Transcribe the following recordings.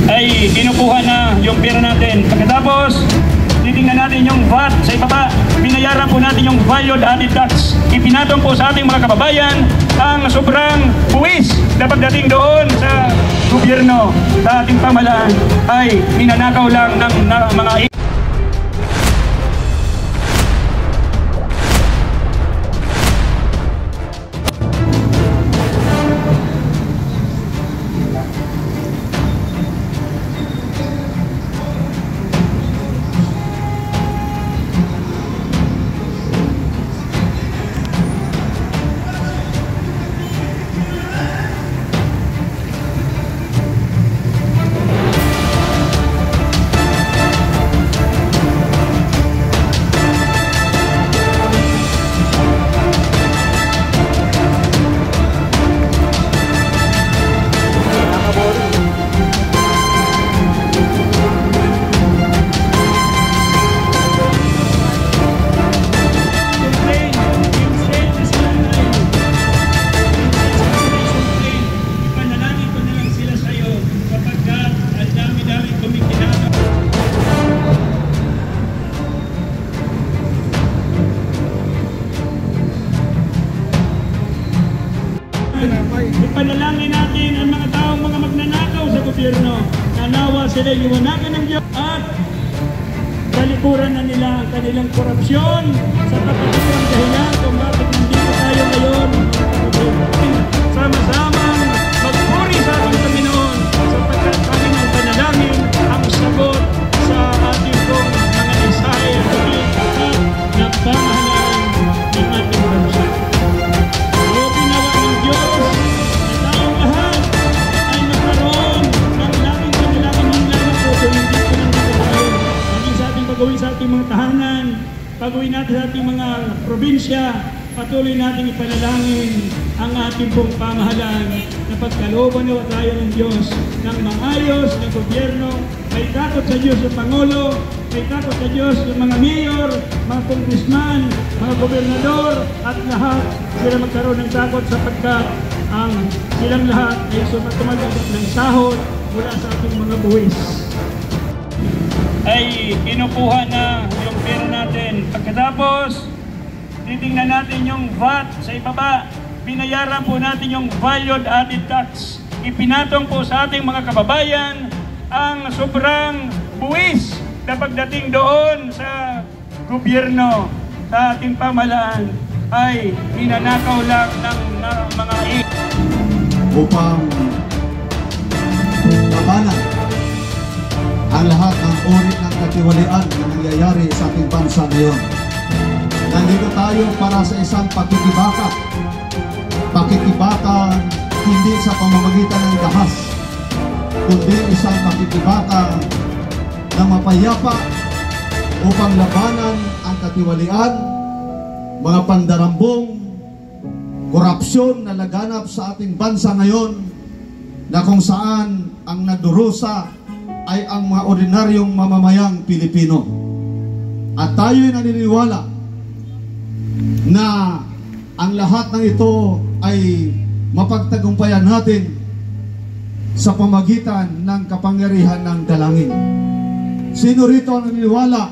ay kinukuha na yung pera natin. Pagkatapos, titingnan natin yung VAT sa ibaba. Binayaran po natin yung value added tax. Ipinatong po sa ating mga kababayan ang sobrang buwis na pagdating doon sa gobyerno, sa ating pamahalaan ay ninanakaw lang ng mga ipanalangin natin ang mga taong mga magnanakaw sa gobyerno. Nanawa sila iwanagan ng Diyos at talikuran na nila ang kanilang korupsyon sa kapatidang dahilan kung bakit nandito tayo ngayon. Sama-samang magpuri sa ating Panginoon sapagkat kami ng panalangin ang sagot sa ating pong mga mensahe at pagkakapat na pamahalaan ng ating bansa. Pagawin sa ating mga tahanan, pagawin natin sa ating mga probinsya, patuloy natin ipanalangin ang ating pong pamahalaan na pagkalooban na tayo ng Diyos ng maayos na gobyerno. May takot sa Diyos ng Pangulo, may takot sa Diyos ng mga mayor, mga congressman, mga gobernador, at lahat sila magkaroon ng takot sapagkat ang silang lahat ay tumatanggap ng sahod mula sa ating mga buwis. Ay kinukuha na yung pera natin. Pagkatapos, titingnan natin yung VAT sa ibaba. Binayaran po natin yung value added tax. Ipinatong po sa ating mga kababayan ang sobrang buwis na pagdating doon sa gobyerno, sa ating pamahalaan ay ninanakaw lang ng mga upang labanan ang lahat ng uri ng katiwalian na nangyayari sa ating bansa ngayon. Nandito tayo para sa isang pakikibaka. Pakikibaka hindi sa pamamagitan ng dahas, kundi isang pakikibaka na mapayapa upang labanan ang katiwalian, mga pandarambong, korupsyon na laganap sa ating bansa ngayon, na kung saan ang nadurusa ay ang mga ordinaryong mamamayang Pilipino. At tayo'y naniniwala na ang lahat ng ito ay mapagtagumpayan natin sa pamagitan ng kapangyarihan ng dalangin. Sino rito ang naniniwala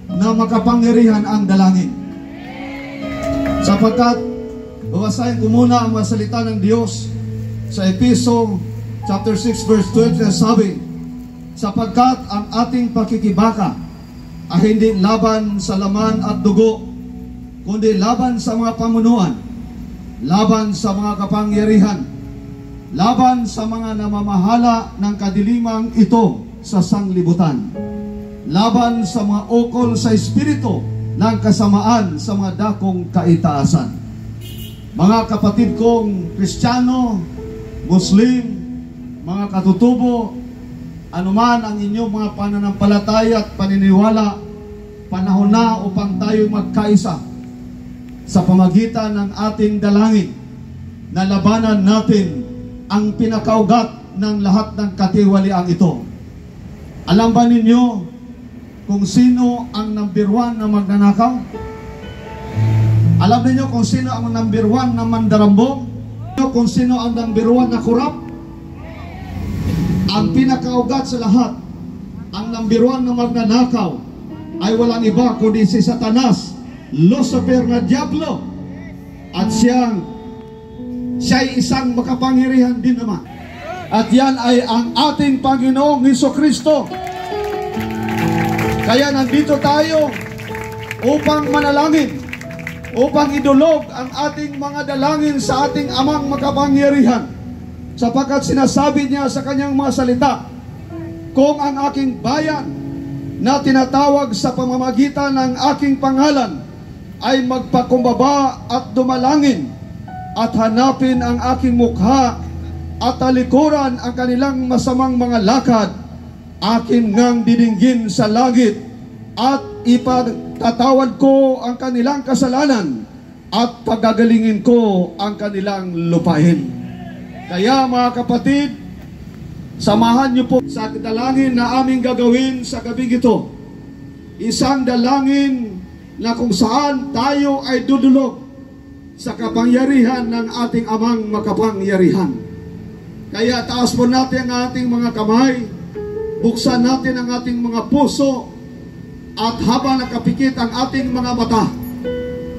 na makapangyarihan ang dalangin? Sapagkat babasahin ko muna ang mga salita ng Diyos sa Efeso chapter 6 verse 12 na sabi, sapagkat ang ating pakikibaka ay hindi laban sa laman at dugo, kundi laban sa mga pamunuan, laban sa mga kapangyarihan, laban sa mga namamahala ng kadilimang ito sa sanglibutan, laban sa mga ukol sa espiritu ng kasamaan sa mga dakong kaitaasan. Mga kapatid kong Kristiyano, Muslim, mga katutubo, anuman ang inyong mga pananampalataya at paniniwala, panahon na upang tayo magkaisa sa pamagitan ng ating dalangin na labanan natin ang pinakaugat ng lahat ng katiwaliang ito. Alam ba ninyo kung sino ang number 1 na magnanakaw? Alam niyo kung sino ang number 1 na mandarambong? Kung sino ang number 1 na korap? ang pinakaugat sa lahat, ang number 1 na magnanakaw, ay walang iba kundi si Satanas, Lucifer na Diablo. At siya'y isang makapangyarihan din naman. At yan ay ang ating Panginoong Hesukristo. Kaya nandito tayo upang manalangin, upang idulog ang ating mga dalangin sa ating Amang makapangyarihan. Sapagkat sinasabi niya sa kanyang mga salita, kung ang aking bayan na tinatawag sa pamamagitan ng aking pangalan ay magpakumbaba at dumalangin at hanapin ang aking mukha at talikuran ang kanilang masamang mga lakad, akin ngang didinggin sa langit at ipagtatawad ko ang kanilang kasalanan at pagagalingin ko ang kanilang lupain. Kaya mga kapatid, samahan niyo po sa dalangin na aming gagawin sa gabing ito. Isang dalangin na kung saan tayo ay dudulog sa kapangyarihan ng ating Amang makapangyarihan. Kaya taas po natin ang ating mga kamay, buksan natin ang ating mga puso, at habang nakapikit ang ating mga mata,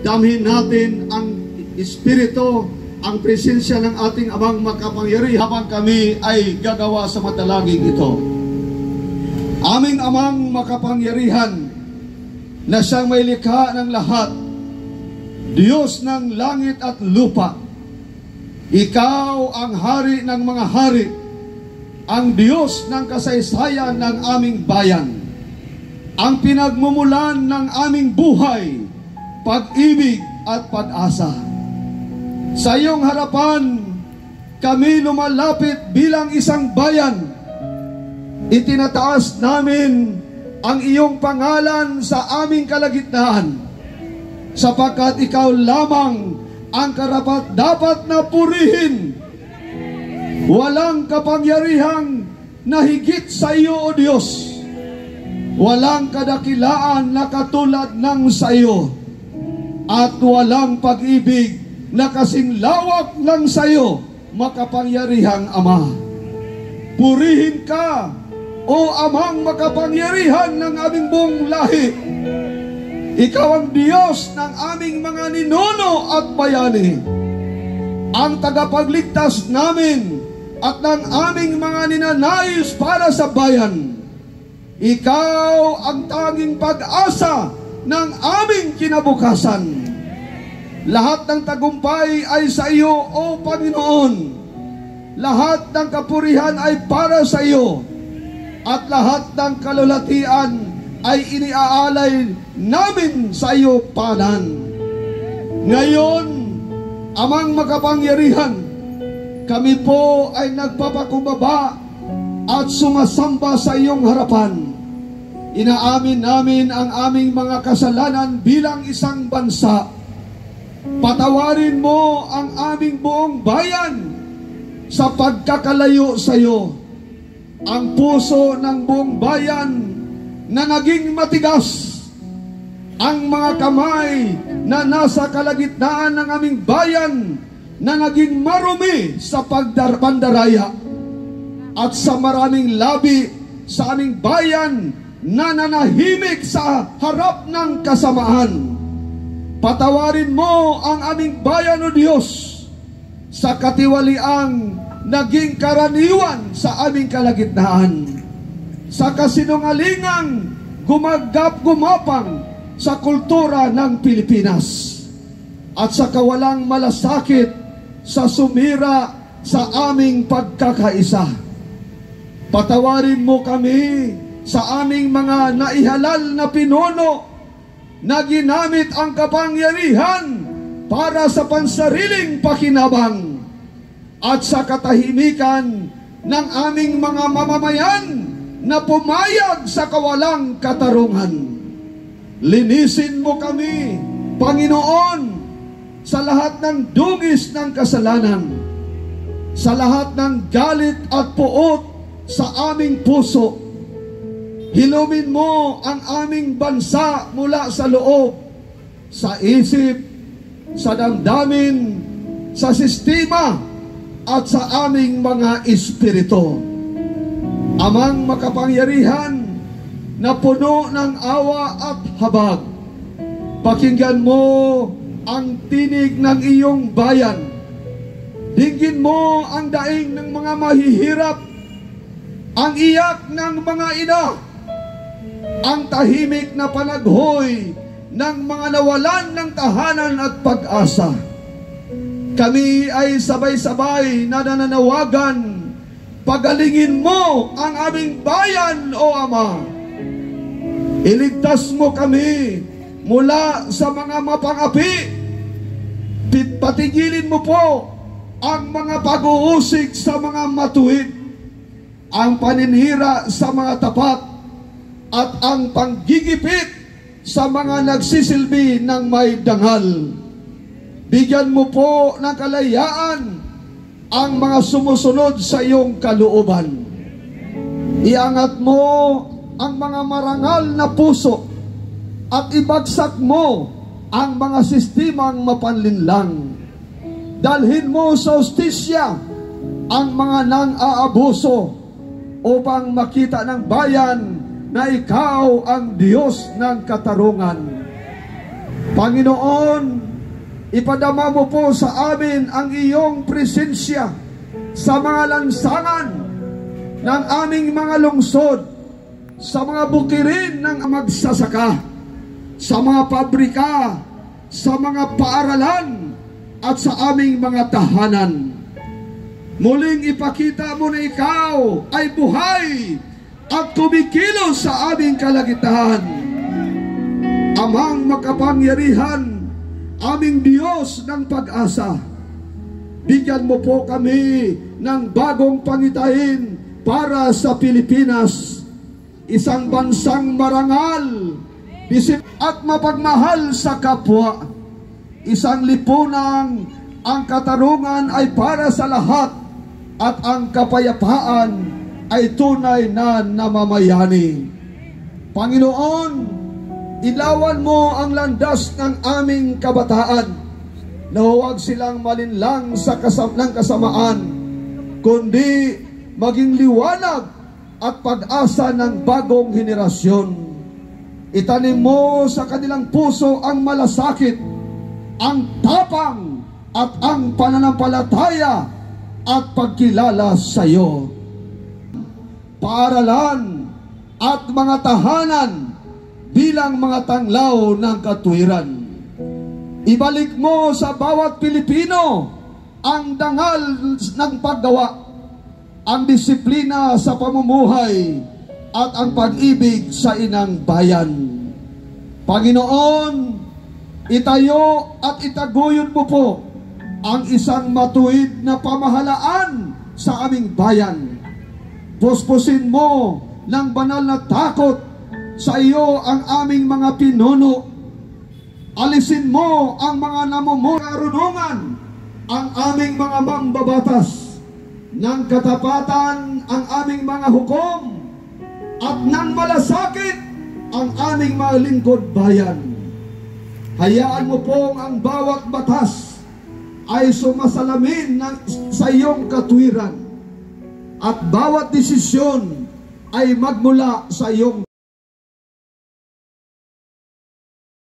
damhin natin ang Espiritu, ang presensya ng ating Amang makapangyarihan habang kami ay gagawa sa matalaging ito. Aming Amang makapangyarihan na siyang may likha ng lahat, Diyos ng langit at lupa, Ikaw ang hari ng mga hari, ang Diyos ng kasaysayan ng aming bayan, ang pinagmumulan ng aming buhay, pag-ibig at pag-asa. Sa iyong harapan, kami lumalapit bilang isang bayan. Itinataas namin ang iyong pangalan sa aming kalagitnaan, sapagkat ikaw lamang ang karapat-dapat na purihin. Walang kapangyarihang na higit sa iyo, O Diyos. Walang kadakilaan na katulad ng sa iyo, at walang pag-ibig na kasing lawak ng sa iyo, makapangyarihang Ama. Purihin ka, O Amang makapangyarihan ng aming buong lahi. Ikaw ang Diyos ng aming mga ninuno at bayani, ang tagapagligtas namin at ng aming mga ninanais para sa bayan. Ikaw ang tanging pag-asa ng aming kinabukasan. Lahat ng tagumpay ay sa iyo, O Panginoon. Lahat ng kapurihan ay para sa iyo, at lahat ng kalulatian ay iniaalay namin sa iyo, Panan. Ngayon, Amang makapangyarihan, kami po ay nagpapakumbaba at sumasamba sa iyong harapan. Inaamin namin ang aming mga kasalanan bilang isang bansa. Patawarin mo ang aming buong bayan sa pagkakalayo sa iyo. Ang puso ng buong bayan na naging matigas, ang mga kamay na nasa kalagitnaan ng aming bayan na naging marumi sa pandaraya, at sa maraming labi sa aming bayan na nanahimik sa harap ng kasamaan. Patawarin mo ang aming bayan, O Diyos, sa katiwaliang naging karaniwan sa aming kalagitnaan, sa kasinungalingang gumagap-gumapang sa kultura ng Pilipinas, at sa kawalang malasakit sa sumira sa aming pagkakaisa. Patawarin mo kami sa aming mga naihalal na pinuno na ginamit ang kapangyarihan para sa pansariling pakinabang, at sa katahimikan ng aming mga mamamayan na pumayag sa kawalang katarungan. Linisin mo kami, Panginoon, sa lahat ng dungis ng kasalanan, sa lahat ng galit at puot sa aming puso. Hilumin mo ang aming bansa mula sa loob, sa isip, sa damdamin, sa sistema, at sa aming mga espiritu. Amang makapangyarihan na puno ng awa at habag, pakinggan mo ang tinig ng iyong bayan. Dinggin mo ang daing ng mga mahihirap, ang iyak ng mga ina, ang tahimik na panaghoy ng mga nawalan ng tahanan at pag-asa. Kami ay sabay-sabay na nananawagan, pagalingin mo ang aming bayan, O Ama. Iligtas mo kami mula sa mga mapangapi. Patigilin mo po ang mga pag-uusig sa mga matuwid, ang paninira sa mga tapat, at ang panggigipit sa mga nagsisilbi ng may dangal. Bigyan mo po ng kalayaan ang mga sumusunod sa iyong kalooban. Iangat mo ang mga marangal na puso at ibagsak mo ang mga sistemang mapanlinlang. Dalhin mo sa hustisya ang mga nang-aabuso upang makita ng bayan na ikaw ang Diyos ng katarungan. Panginoon, ipadama mo po sa amin ang iyong presensya sa mga lansangan ng aming mga lungsod, sa mga bukirin ng magsasaka, sa mga pabrika, sa mga paaralan, at sa aming mga tahanan. Muling ipakita mo na ikaw ay buhay at kumikilos sa aming kalagitnaan. Amang makapangyarihan, aming Diyos ng pag-asa, bigyan mo po kami ng bagong pangitain para sa Pilipinas, isang bansang marangal at mapagmahal sa kapwa, isang lipunang ang katarungan ay para sa lahat at ang kapayapaan ay tunay na namamayani. Panginoon, ilawan mo ang landas ng aming kabataan na huwag silang malinlang sa ng kasamaan, kundi maging liwanag at pag-asa ng bagong henerasyon. Itanim mo sa kanilang puso ang malasakit, ang tapang at ang pananampalataya at pagkilala sa iyo. Paaralan at mga tahanan bilang mga tanglaw ng katuwiran. Ibalik mo sa bawat Pilipino ang dangal ng paggawa, ang disiplina sa pamumuhay, at ang pag-ibig sa inang bayan. Panginoon, itayo at itaguyod mo po ang isang matuwid na pamahalaan sa aming bayan. Puspusin mo ng banal na takot sa iyo ang aming mga pinuno. Alisin mo ang mga namumurarunungan, ang aming mga mambabatas, ng katapatan ang aming mga hukom, at ng malasakit ang aming mga lingkod bayan. Hayaan mo pong ang bawat batas ay sumasalamin sa iyong katwiran, at bawat desisyon ay magmula sa iyong